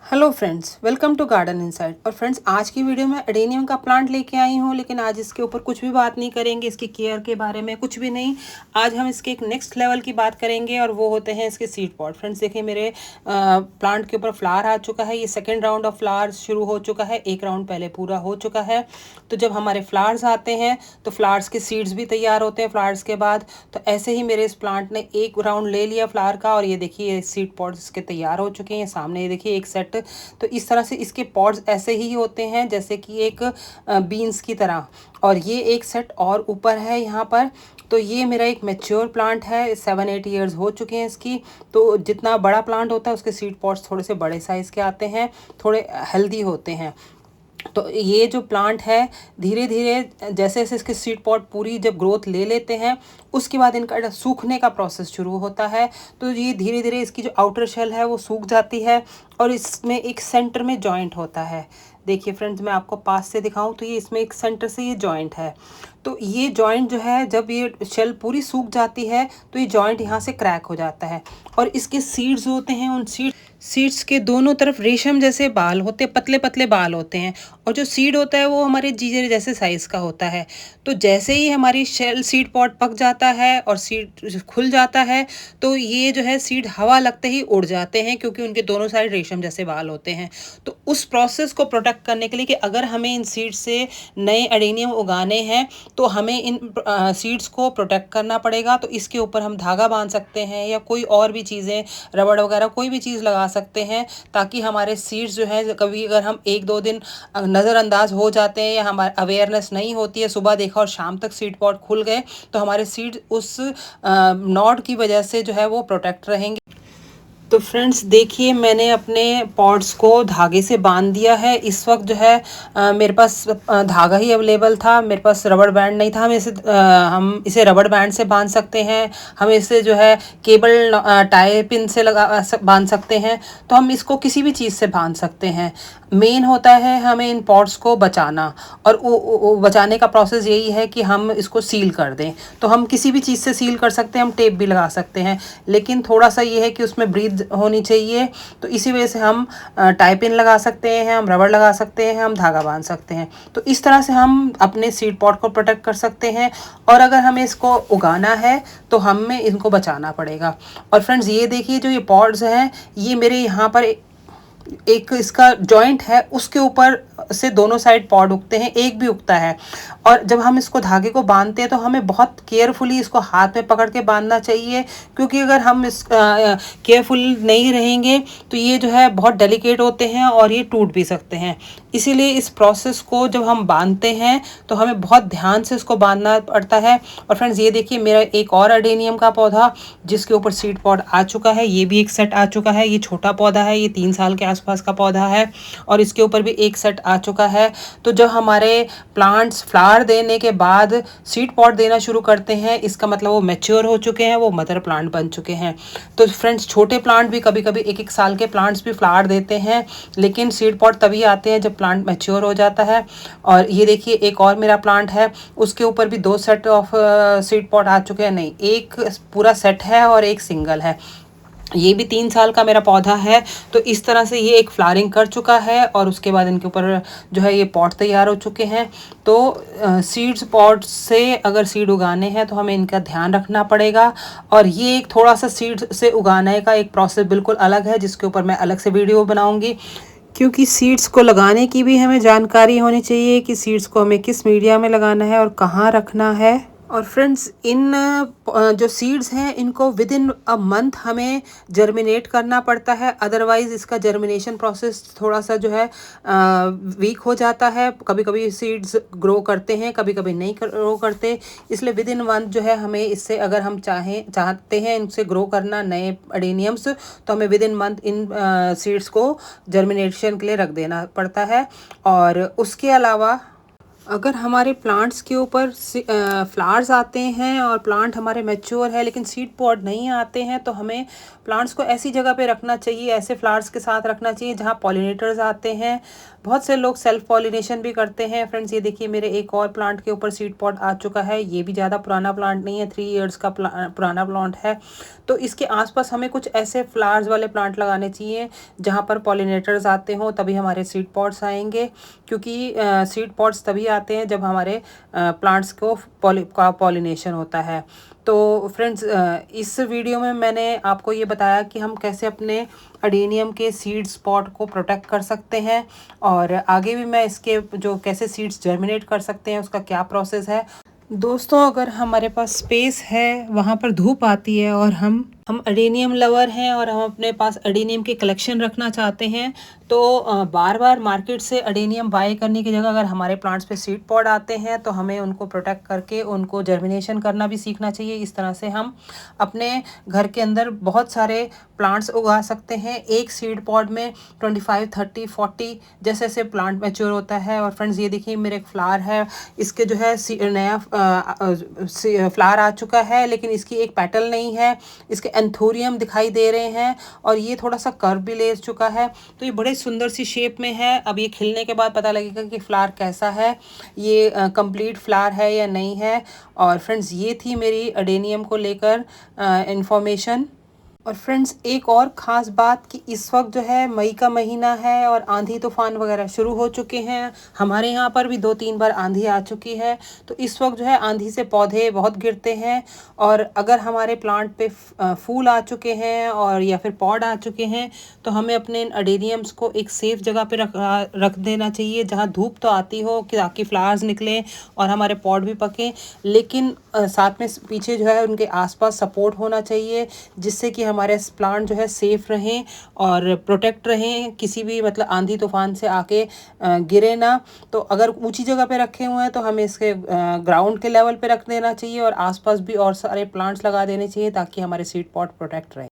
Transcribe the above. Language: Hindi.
Hello friends, welcome to garden insight. और फ्रेंड्स, आज की वीडियो में एडेनियम का प्लांट लेके आई हूँ, लेकिन आज इसके ऊपर कुछ भी बात नहीं करेंगे, इसकी केयर के बारे में कुछ भी नहीं। आज हम इसके एक नेक्स्ट लेवल की बात करेंगे और वो होते हैं इसके सीड पॉट। फ्रेंड्स देखिए, मेरे प्लांट के ऊपर फ्लावर आ चुका है। ये सेकेंड राउंड ऑफ फ्लावर शुरू हो चुका है, एक राउंड पहले पूरा हो चुका है। तो जब हमारे फ्लावर्स आते हैं तो फ्लावर्स के सीड्स भी तैयार होते हैं फ्लावर्स के बाद। तो ऐसे ही मेरे इस प्लांट ने एक राउंड ले लिया फ्लावर का, और ये देखिए सीड पॉट्स इसके तैयार हो चुके हैं। सामने ये देखिए एक सेट। तो इस तरह से इसके पॉट्स ऐसे ही होते हैं जैसे कि एक बीन्स की तरह। और ये एक सेट और ऊपर है यहाँ पर। तो ये मेरा एक मैच्योर प्लांट है, 7-8 ईयर्स हो चुके हैं इसकी। तो जितना बड़ा प्लांट होता है उसके सीड पॉट्स थोड़े से बड़े साइज़ के आते हैं, थोड़े हेल्दी होते हैं। तो ये जो प्लांट है, धीरे धीरे जैसे जैसे इसके सीड पॉट पूरी जब ग्रोथ ले लेते हैं, उसके बाद इनका सूखने का प्रोसेस शुरू होता है। तो ये धीरे धीरे इसकी जो आउटर शेल है वो सूख जाती है, और इसमें एक सेंटर में जॉइंट होता है। देखिए फ्रेंड्स, मैं आपको पास से दिखाऊं तो ये इसमें एक सेंटर से ये जॉइंट है। तो ये जॉइंट जो है, जब ये शेल पूरी सूख जाती है तो ये जॉइंट यहाँ से क्रैक हो जाता है। और इसके सीड्स होते हैं, उन सीड्स के दोनों तरफ रेशम जैसे बाल होते हैं, पतले पतले बाल होते हैं। और जो सीड होता है वो हमारे जीरे जैसे साइज़ का होता है। तो जैसे ही हमारी शेल सीड पॉट पक जाता है और सीड खुल जाता है, तो ये जो है सीड हवा लगते ही उड़ जाते हैं, क्योंकि उनके दोनों साइड रेशम जैसे बाल होते हैं। तो उस प्रोसेस को प्रोटेक्ट करने के लिए कि अगर हमें इन सीड से नए एडेनियम उगाने हैं तो हमें इन सीड्स को प्रोटेक्ट करना पड़ेगा। तो इसके ऊपर हम धागा बांध सकते हैं, या कोई और भी चीज़ें, रबड़ वगैरह कोई भी चीज़ लगा सकते हैं, ताकि हमारे सीड्स जो है, कभी अगर हम 1-2 दिन नज़रअंदाज हो जाते हैं या हमारे अवेयरनेस नहीं होती है, सुबह देखा और शाम तक सीड पॉट खुल गए, तो हमारे सीड उस नॉड की वजह से जो है वो प्रोटेक्ट रहेंगे। तो फ्रेंड्स देखिए, मैंने अपने पॉट्स को धागे से बांध दिया है। इस वक्त जो है मेरे पास धागा ही अवेलेबल था, मेरे पास रबड़ बैंड नहीं था। हम इसे रबड़ बैंड से बांध सकते हैं, हम इसे जो है केबल टाई पिन से बांध सकते हैं। तो हम इसको किसी भी चीज़ से बांध सकते हैं। मेन होता है हमें इन पॉट्स को बचाना, और वो बचाने का प्रोसेस यही है कि हम इसको सील कर दें। तो हम किसी भी चीज़ से सील कर सकते हैं, हम टेप भी लगा सकते हैं, लेकिन थोड़ा सा ये है कि उसमें ब्रीथ होनी चाहिए। तो इसी वजह से हम टाई पिन लगा सकते हैं, हम रबड़ लगा सकते हैं, हम धागा बांध सकते हैं। तो इस तरह से हम अपने सीड पॉट को प्रोटेक्ट कर सकते हैं। और अगर हमें इसको उगाना है तो हमें इनको बचाना पड़ेगा। और फ्रेंड्स ये देखिए, जो ये पॉट्स हैं, ये मेरे यहाँ पर एक इसका जॉइंट है, उसके ऊपर से दोनों साइड पॉड उगते हैं, एक भी उगता है। और जब हम इसको धागे को बांधते हैं तो हमें बहुत केयरफुली इसको हाथ में पकड़ के बांधना चाहिए, क्योंकि अगर हम इस केयरफुल नहीं रहेंगे तो ये जो है बहुत डेलिकेट होते हैं और ये टूट भी सकते हैं। इसीलिए इस प्रोसेस को जब हम बांधते हैं तो हमें बहुत ध्यान से इसको बांधना पड़ता है। और फ्रेंड्स ये देखिए, मेरा एक और एडेनियम का पौधा जिसके ऊपर सीड पॉड आ चुका है, ये भी एक सेट आ चुका है। ये छोटा पौधा है, ये 3 साल के आसपास का पौधा है, और इसके ऊपर भी एक सेट आ चुका है। तो जब हमारे प्लांट्स फ्लावर देने के बाद सीड पॉट देना शुरू करते हैं, इसका मतलब वो मैच्योर हो चुके हैं, वो मदर प्लांट बन चुके हैं। तो फ्रेंड्स, छोटे प्लांट भी कभी कभी 1-1 साल के प्लांट्स भी फ्लावर देते हैं, लेकिन सीड पॉट तभी आते हैं जब प्लांट मैच्योर हो जाता है। और ये देखिए, एक और मेरा प्लांट है, उसके ऊपर भी 2 सेट ऑफ सीड पॉट आ चुके हैं। नहीं, एक पूरा सेट है और एक सिंगल है। ये भी 3 साल का मेरा पौधा है। तो इस तरह से ये एक फ्लावरिंग कर चुका है, और उसके बाद इनके ऊपर जो है ये पॉट तैयार हो चुके हैं। तो सीड्स पॉट से अगर सीड उगाने हैं तो हमें इनका ध्यान रखना पड़ेगा। और ये एक थोड़ा सा सीड से उगाने का एक प्रोसेस बिल्कुल अलग है, जिसके ऊपर मैं अलग से वीडियो बनाऊंगी, क्योंकि सीड्स को लगाने की भी हमें जानकारी होनी चाहिए कि सीड्स को हमें किस मीडिया में लगाना है और कहाँ रखना है। और फ्रेंड्स, इन जो सीड्स हैं, इनको विद इन अ मंथ हमें जर्मिनेट करना पड़ता है, अदरवाइज़ इसका जर्मिनेशन प्रोसेस थोड़ा सा जो है वीक हो जाता है। कभी कभी सीड्स ग्रो करते हैं, कभी कभी नहीं ग्रो करते। इसलिए विद इन मंथ जो है हमें इससे, अगर हम चाहते हैं इनसे ग्रो करना नए एडेनियम्स, तो हमें with in month in seeds को जर्मिनेशन के लिए रख देना पड़ता है। और उसके अलावा अगर हमारे प्लांट्स के ऊपर फ्लावर्स आते हैं और प्लांट हमारे मैच्योर है लेकिन सीड पॉड नहीं आते हैं, तो हमें प्लांट्स को ऐसी जगह पे रखना चाहिए, ऐसे फ्लावर्स के साथ रखना चाहिए जहाँ पॉलिनेटर्स आते हैं। बहुत से लोग सेल्फ पॉलिनेशन भी करते हैं। फ्रेंड्स ये देखिए मेरे एक और प्लांट के ऊपर सीड पॉड आ चुका है। ये भी ज़्यादा पुराना प्लांट नहीं है, 3 इयर्स का पुराना प्लांट है। तो इसके आसपास हमें कुछ ऐसे फ्लावर्स वाले प्लांट लगाने चाहिए जहाँ पर पॉलिनेटर्स आते हों, तभी हमारे सीड पॉड्स आएंगे। क्योंकि सीड पॉड्स तभी आते हैं जब हमारे प्लांट्स को पॉलिनेशन होता है। तो फ्रेंड्स इस वीडियो में मैंने आपको ये बताया कि हम कैसे अपने अडेनियम के सीड स्पॉट को प्रोटेक्ट कर सकते हैं, और आगे भी मैं इसके जो कैसे सीड्स जर्मिनेट कर सकते हैं उसका क्या प्रोसेस है। दोस्तों अगर हमारे पास स्पेस है, वहाँ पर धूप आती है और हम अडेनियम लवर हैं और हम अपने पास अडेनियम की कलेक्शन रखना चाहते हैं, तो बार बार मार्केट से अडेनियम बाय करने की जगह अगर हमारे प्लांट्स पे सीड पॉड आते हैं तो हमें उनको प्रोटेक्ट करके उनको जर्मिनेशन करना भी सीखना चाहिए। इस तरह से हम अपने घर के अंदर बहुत सारे प्लांट्स उगा सकते हैं। एक सीड पॉड में 25, 30, 40 जैसे जैसे प्लांट मैच्योर होता है। और फ्रेंड्स ये देखिए मेरे एक फ्लावर है, इसके जो है नया फ्लावर आ चुका है, लेकिन इसकी एक पेटल नहीं है, इसके एंथोरियम दिखाई दे रहे हैं और ये थोड़ा सा कर्व भी ले चुका है। तो ये बड़े सुंदर सी शेप में है। अब ये खिलने के बाद पता लगेगा कि फ्लावर कैसा है, ये कंप्लीट फ्लावर है या नहीं है। और फ्रेंड्स ये थी मेरी अडेनियम को लेकर इंफॉर्मेशन। और फ्रेंड्स एक और ख़ास बात कि इस वक्त जो है मई का महीना है और आंधी तूफान वगैरह शुरू हो चुके हैं। हमारे यहाँ पर भी 2-3 बार आंधी आ चुकी है। तो इस वक्त जो है आंधी से पौधे बहुत गिरते हैं, और अगर हमारे प्लांट पे फूल आ चुके हैं और या फिर पॉड आ चुके हैं, तो हमें अपने अडेनियम्स को एक सेफ़ जगह पे रख देना चाहिए जहाँ धूप तो आती हो कि ताकि फ्लावर्स निकलें और हमारे पॉड भी पकें, लेकिन साथ में पीछे जो है उनके आसपास सपोर्ट होना चाहिए, जिससे कि हमारे प्लांट जो है सेफ रहें और प्रोटेक्ट रहें, किसी भी मतलब आंधी तूफान से आके गिरे ना। तो अगर ऊंची जगह पे रखे हुए हैं तो हमें इसके ग्राउंड के लेवल पे रख देना चाहिए और आसपास भी और सारे प्लांट्स लगा देने चाहिए ताकि हमारे सीड पॉट प्रोटेक्ट रहे।